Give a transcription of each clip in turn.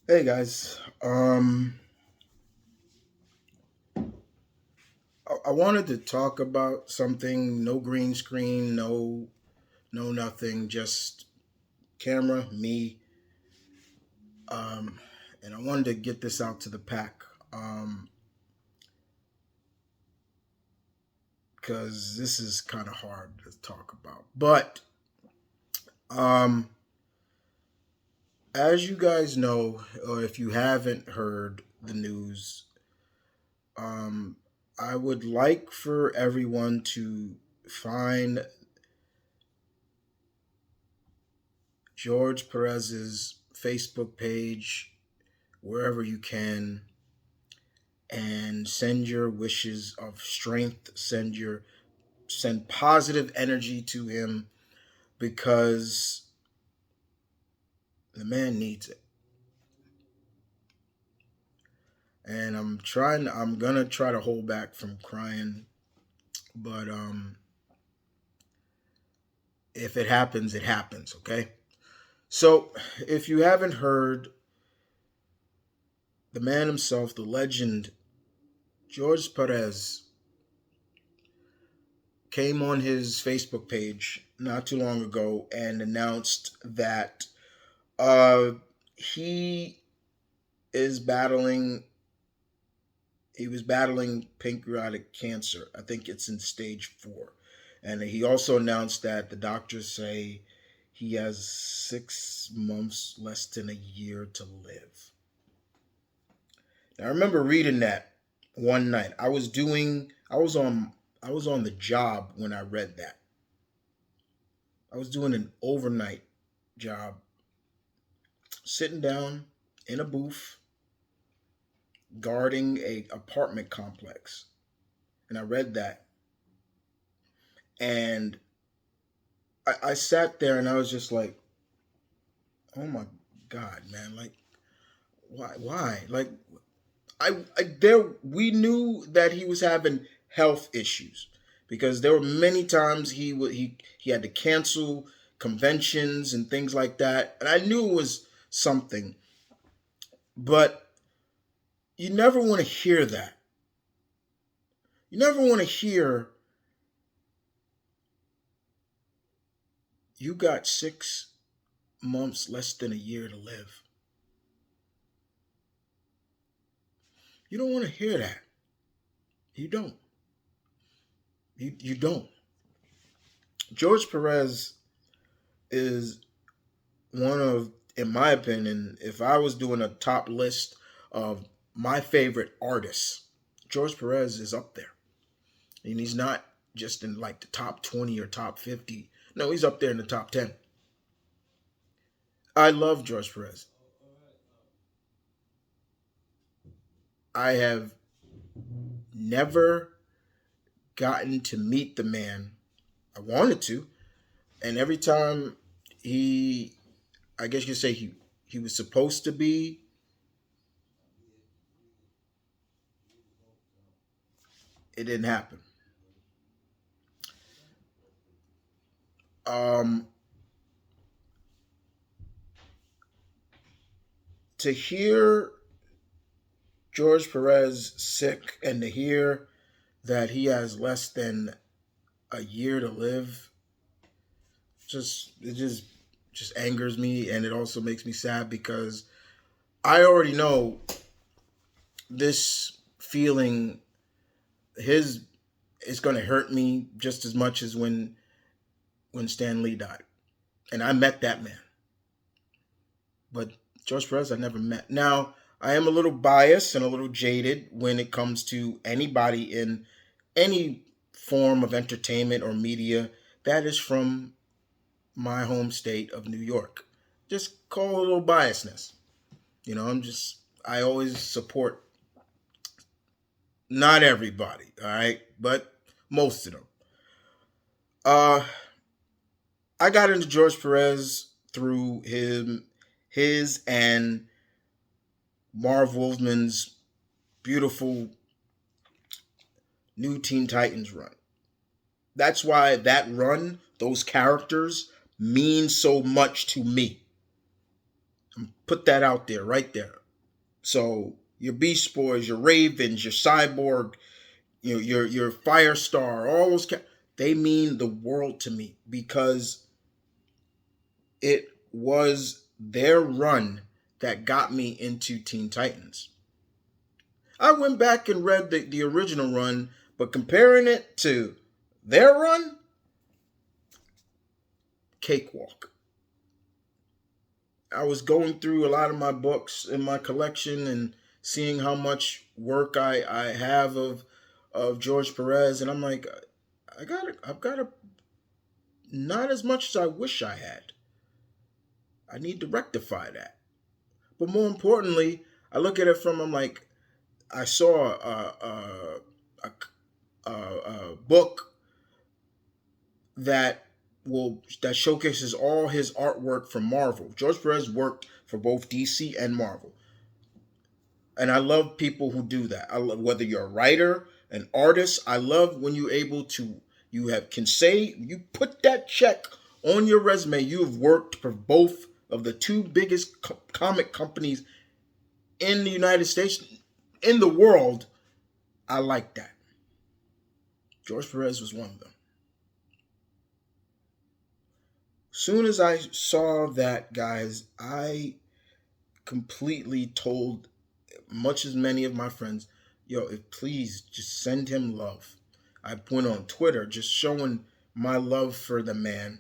Hey guys, I wanted to talk about something. No green screen, no nothing. Just camera, me, um, and I wanted to get this out to the pack, because this is kind of hard to talk about. But um, as you guys know, or if you haven't heard the news, um, I would like for everyone to find George Perez's Facebook page wherever you can and send your wishes of strength, send positive energy to him because the man needs it. And I'm going to try to hold back from crying, but if it happens, it happens, okay? So, if you haven't heard, the man himself, the legend, George Perez, came on his Facebook page not too long ago and announced that uh, he is battling. He was battling pancreatic cancer. I think it's in stage 4, and he also announced that the doctors say he has 6 months, less than a year to live. Now, I remember reading that one night. I was on the job when I read that. I was doing an overnight job, sitting down in a booth guarding a apartment complex, and I read that, and I sat there and I was just like, oh my god, man, like why, like I there we knew that he was having health issues because there were many times he had to cancel conventions and things like that, and I knew it was something, but you never want to hear that. You never want to hear you got 6 months, less than a year to live. You don't want to hear that. You don't. You don't. George Perez is one of, in my opinion, if I was doing a top list of my favorite artists, George Perez is up there. And he's not just in like the top 20 or top 50. No, he's up there in the top 10. I love George Perez. I have never gotten to meet the man. I wanted to. And every time he, I guess you could say he was supposed to be, it didn't happen. Um, to hear George Perez sick and to hear that he has less than a year to live, it just angers me, and it also makes me sad because I already know this feeling his is going to hurt me just as much as when Stan Lee died, and I met that man. But George Perez I never met. Now, I am a little biased and a little jaded when it comes to anybody in any form of entertainment or media that is from my home state of New York. Just call it a little biasness. I always support not everybody, all right, but most of them. Uh, I got into George Perez through his and Marv Wolfman's beautiful new Teen Titans run. That's why that run, those characters, mean so much to me. Put that out there, right there. So your Beast Boys, your Ravens, your Cyborg, your Firestar, all those they mean the world to me because it was their run that got me into Teen Titans. I went back and read the original run, but comparing it to their run, cakewalk. I was going through a lot of my books in my collection and seeing how much work I have of George Perez, and I'm like, I've got a not as much as I wish I had. I need to rectify that. But more importantly, I look at it from I'm like, I saw a book that that showcases all his artwork from Marvel. George Perez worked for both DC and Marvel, and I love people who do that. I love whether you're a writer, an artist. I love when you're able to can say you put that check on your resume. You have worked for both of the two biggest comic companies in the United States, in the world. I like that. George Perez was one of them. Soon as I saw that, guys, I completely told much as many of my friends, yo, if please just send him love. I went on Twitter just showing my love for the man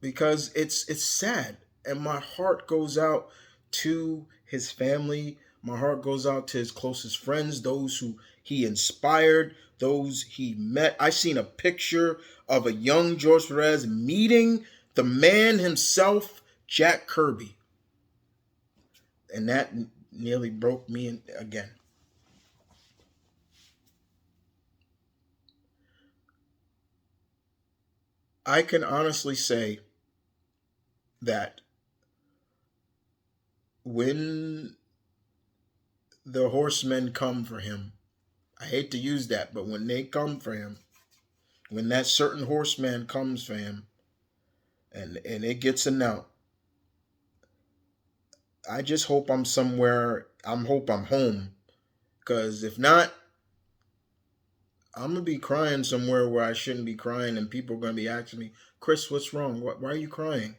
because it's sad and my heart goes out to his family. My heart goes out to his closest friends, those who he inspired, those he met. I seen a picture of a young George Perez meeting the man himself, Jack Kirby. And that nearly broke me again. I can honestly say that when the horsemen come for him, I hate to use that, but when they come for him, when that certain horseman comes for him and it gets announced, I just hope I'm somewhere. Hope I'm home. Because if not, I'm going to be crying somewhere where I shouldn't be crying, and people are going to be asking me, Chris, what's wrong? Why are you crying?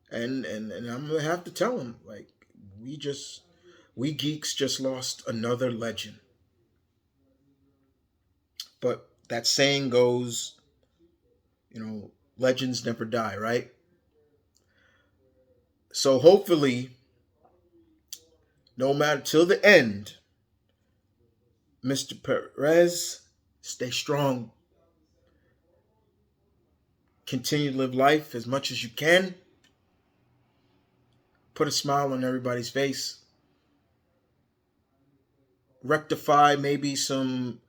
And I'm going to have to tell them, like, we geeks just lost another legend. But that saying goes, legends never die, right? So hopefully, no matter till the end, Mr. Perez, stay strong. Continue to live life as much as you can. Put a smile on everybody's face. Rectify maybe some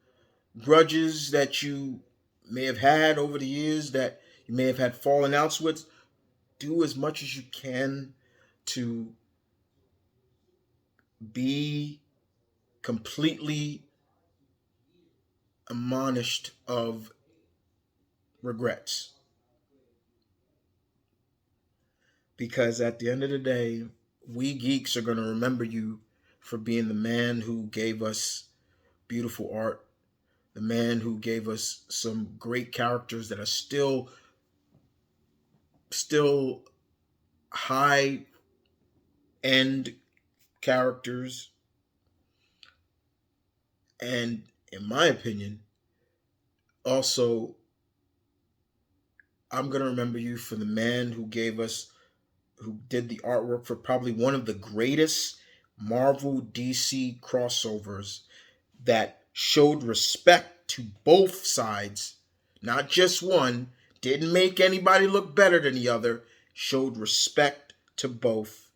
grudges that you may have had over the years that you may have had fallen outs with. Do as much as you can to be completely admonished of regrets. Because at the end of the day, we geeks are going to remember you for being the man who gave us beautiful art, the man who gave us some great characters that are still high end characters. And in my opinion, also, I'm going to remember you for the man who did the artwork for probably one of the greatest Marvel DC crossovers that showed respect to both sides, not just one, didn't make anybody look better than the other, showed respect to both.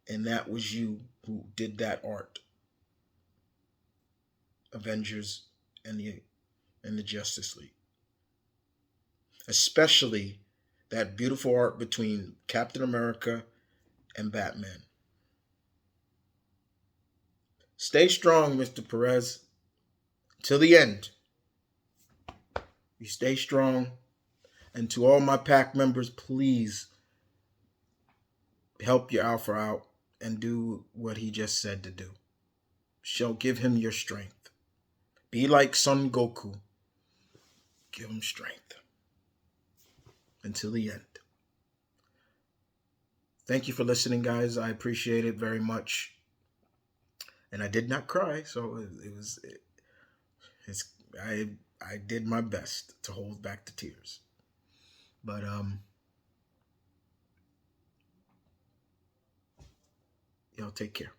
And that was you who did that art. Avengers and the Justice League. Especially that beautiful art between Captain America and Batman. Stay strong, Mr. Perez. Till the end. You stay strong. And to all my pack members, please help your alpha out and do what he just said to do. Shall give him your strength. Be like Son Goku. Give him strength until the end. Thank you for listening, guys. I appreciate it very much. And I did not cry, so it's I did my best to hold back the tears. But y'all take care.